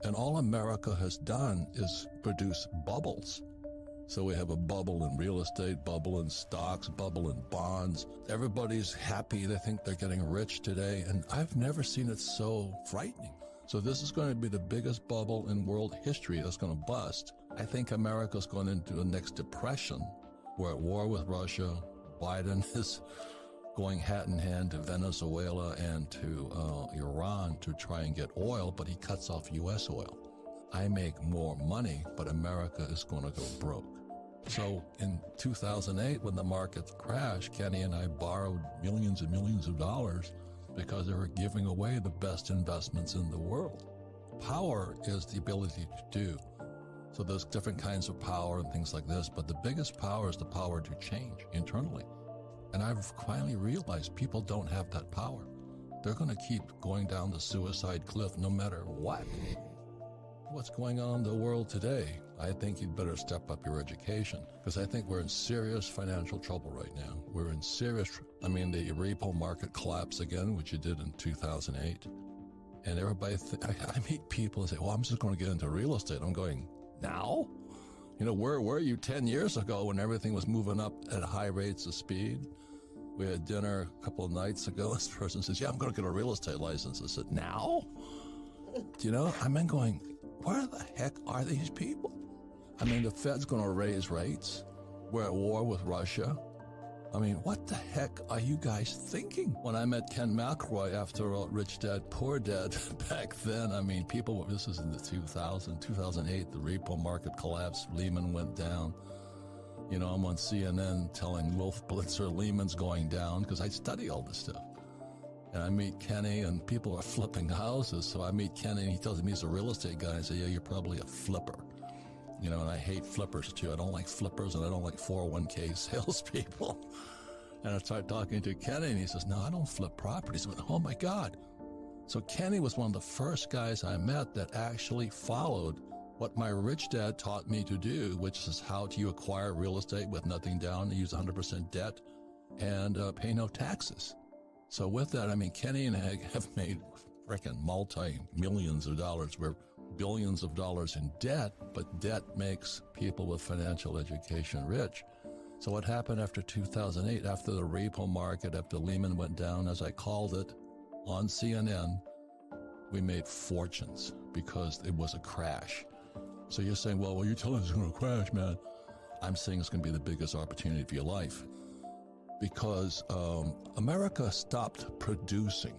And all America has done is produce bubbles. So we have a bubble in real estate, bubble in stocks, bubble in bonds. Everybody's happy. They think they're getting rich today. And I've never seen it so frightening. So this is going to be the biggest bubble in world history that's going to bust. I think America's going into the next depression. We're at war with Russia. Biden is going hat in hand to Venezuela and to Iran to try and get oil, but he cuts off U.S. oil. I make more money, but America is going to go broke. So in 2008, when the market crashed, Kenny and I borrowed millions and millions of dollars because they were giving away the best investments in the world. Power is the ability to do. So there's different kinds of power and things like this, but the biggest power is the power to change internally. And I've finally realized people don't have that power. They're going to keep going down the suicide cliff no matter what. What's going on in the world today, I think you'd better step up your education, because I think we're in serious financial trouble right now. We're in serious, the repo market collapsed again, which it did in 2008. And everybody, I meet people and say, well, I'm just going to get into real estate. I'm going, now? Where were you 10 years ago when everything was moving up at high rates of speed? We had dinner a couple of nights ago. This person says, yeah, I'm going to get a real estate license. I said, now? I'm going, where the heck are these people? The Fed's going to raise rates. We're at war with Russia. What the heck are you guys thinking? When I met Ken McElroy after Rich Dad, Poor Dad back then, people, this was in the 2008, the repo market collapsed, Lehman went down. I'm on CNN telling Wolf Blitzer Lehman's going down because I study all this stuff. And I meet Kenny, and people are flipping houses. So I meet Kenny, and he tells me he's a real estate guy. I say, yeah, you're probably a flipper. And I hate flippers, too. I don't like flippers, and I don't like 401k salespeople. And I start talking to Kenny, and he says, no, I don't flip properties. I went, oh, my God. So Kenny was one of the first guys I met that actually followed what my rich dad taught me to do, which is how do you acquire real estate with nothing down, use 100% debt, and pay no taxes. So with that, Kenny and I have made freaking multi-millions of dollars. We're billions of dollars in debt, but debt makes people with financial education rich. So what happened after 2008, after the repo market, after Lehman went down, as I called it, on CNN, we made fortunes because it was a crash. So you're saying, well, you're telling us it's going to crash, man. I'm saying it's going to be the biggest opportunity of your life. Because America stopped producing.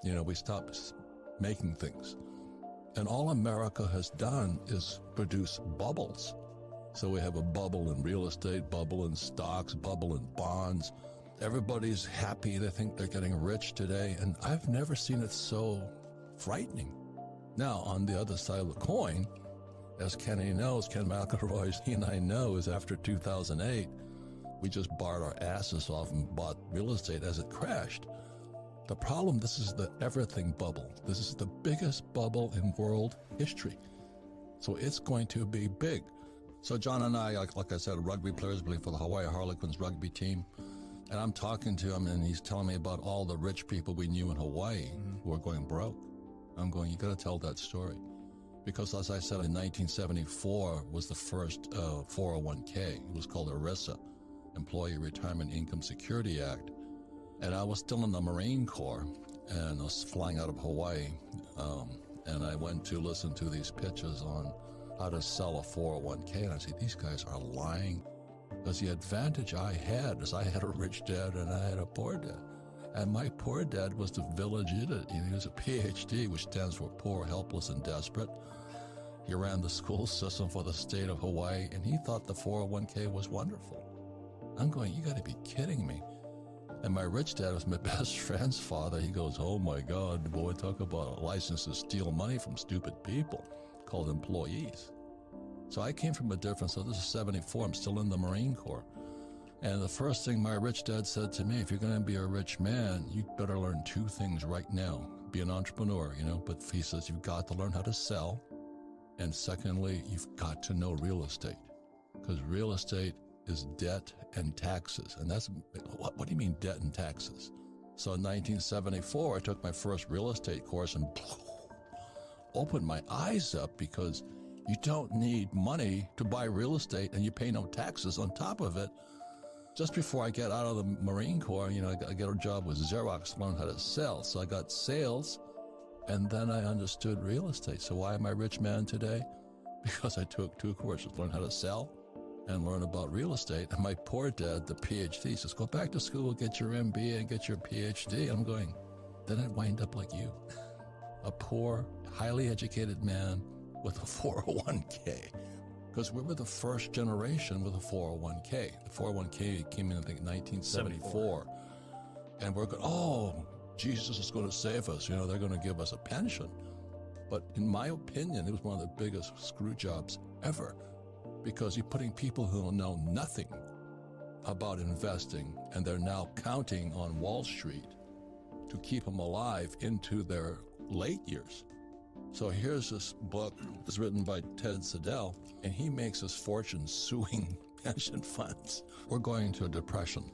We stopped making things. And all America has done is produce bubbles. So we have a bubble in real estate, bubble in stocks, bubble in bonds. Everybody's happy. They think they're getting rich today. And I've never seen it so frightening. Now, on the other side of the coin, as Kenny knows, Ken McElroy, he and I know, is after 2008, we just borrowed our asses off and bought real estate as it crashed. The problem, this is the everything bubble. This is the biggest bubble in world history. So it's going to be big. So John and I, like I said, rugby players, play for the Hawaii Harlequins rugby team. And I'm talking to him, and he's telling me about all the rich people we knew in Hawaii who are going broke. I'm going, you got to tell that story. Because as I said, in 1974 was the first 401k. It was called ERISA, Employee Retirement Income Security Act. And I was still in the Marine Corps, and I was flying out of Hawaii. And I went to listen to these pitches on how to sell a 401k. And I said, these guys are lying. Because the advantage I had is I had a rich dad and I had a poor dad. And my poor dad was the village idiot. He was a PhD, which stands for Poor, Helpless, and Desperate. He ran the school system for the state of Hawaii, and he thought the 401k was wonderful. I'm going, you got to be kidding me. And my rich dad was my best friend's father. He goes, oh my God, boy, talk about a license to steal money from stupid people called employees. So I came from a different, so this is 74, I'm still in the Marine Corps. And the first thing my rich dad said to me, if you're going to be a rich man, you better learn two things right now. Be an entrepreneur, but he says you've got to learn how to sell. And secondly, you've got to know real estate. Because real estate is debt and taxes. And that's, what do you mean debt and taxes? So in 1974, I took my first real estate course, and opened my eyes up, because you don't need money to buy real estate and you pay no taxes on top of it. Just before I get out of the Marine Corps, I got a job with Xerox, learned how to sell. So I got sales, and then I understood real estate. So why am I a rich man today? Because I took 2 courses, learn how to sell and learn about real estate. And my poor dad, the PhD, says, go back to school, get your MBA and get your PhD. I'm going, then I'd wind up like you, a poor, highly educated man with a 401k. Because we were the first generation with a 401k. The 401k came in, I think, 1974. And we're going, oh, Jesus is going to save us. They're going to give us a pension. But in my opinion, it was one of the biggest screw jobs ever, because you're putting people who know nothing about investing, and they're now counting on Wall Street to keep them alive into their late years. So here's this book that's written by Ted Siddell, and he makes his fortune suing pension funds. We're going into a depression,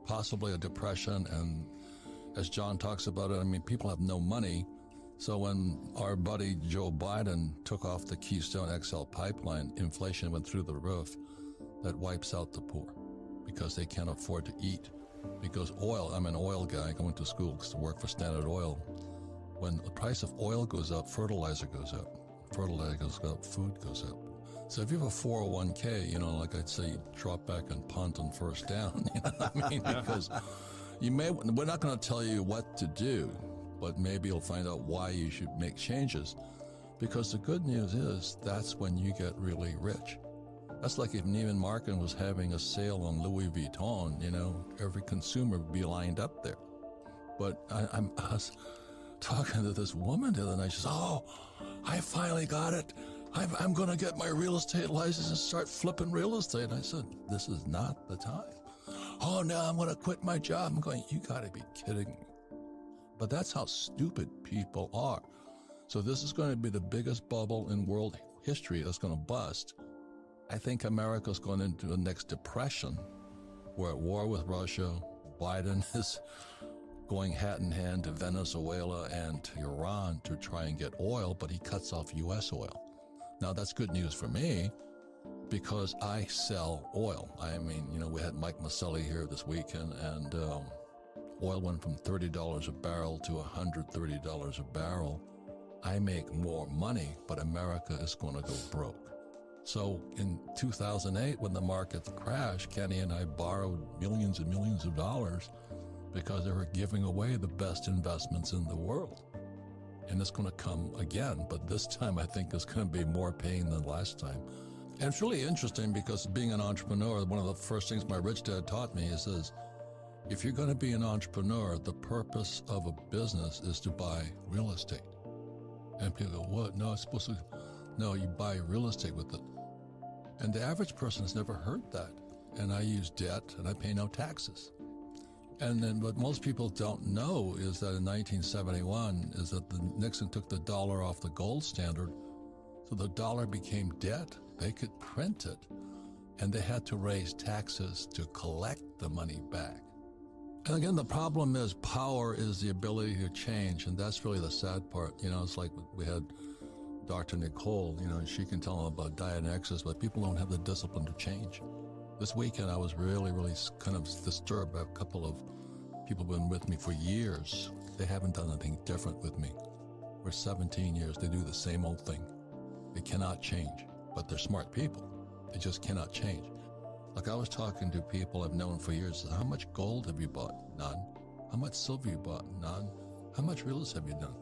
possibly a depression, and as John talks about it, people have no money. So when our buddy Joe Biden took off the Keystone XL pipeline, inflation went through the roof. That wipes out the poor because they can't afford to eat. Because oil, I'm an oil guy, going to school to work for Standard Oil. When the price of oil goes up, fertilizer goes up. Fertilizer goes up, food goes up. So if you have a 401k, like I'd say, drop back and punt on first down. You know what I mean? Because we're not going to tell you what to do, but maybe you'll find out why you should make changes. Because the good news is that's when you get really rich. That's like if Neiman Marcus was having a sale on Louis Vuitton, every consumer would be lined up there. But I was talking to this woman the other night. She says, oh, I finally got it. I'm going to get my real estate license and start flipping real estate. And I said, this is not the time. Oh, no, I'm going to quit my job. I'm going, you got to be kidding me. But that's how stupid people are. So this is going to be the biggest bubble in world history that's going to bust. I think America's going into the next depression. We're at war with Russia. Biden is going hat in hand to Venezuela and to Iran to try and get oil, but he cuts off U.S. oil. Now, that's good news for me because I sell oil. We had Mike Maselli here this weekend, and oil went from $30 a barrel to $130 a barrel. I make more money, but America is going to go broke. So in 2008, when the market crashed, Kenny and I borrowed millions and millions of dollars because they were giving away the best investments in the world. And it's going to come again, but this time I think it's going to be more pain than last time. And it's really interesting because being an entrepreneur, one of the first things my rich dad taught me is this: if you're going to be an entrepreneur, the purpose of a business is to buy real estate. And people go, what? No, it's supposed to... No, you buy real estate with it. And the average person has never heard that. And I use debt and I pay no taxes. And then what most people don't know is that in 1971 is that Nixon took the dollar off the gold standard. So the dollar became debt. They could print it. And they had to raise taxes to collect the money back. And again, the problem is power is the ability to change. And that's really the sad part. It's like we had Dr. Nicole, and she can tell them about diet and exercise, but people don't have the discipline to change. This weekend, I was really, really kind of disturbed by a couple of people who've been with me for years. They haven't done anything different with me. For 17 years, they do the same old thing. They cannot change, but they're smart people. They just cannot change. Like I was talking to people I've known for years. How much gold have you bought? None. How much silver you bought? None. How much real estate have you done?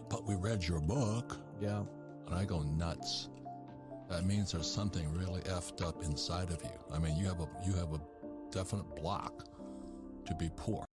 But we read your book. Yeah. And I go nuts. That means there's something really effed up inside of you. You have a definite block to be poor.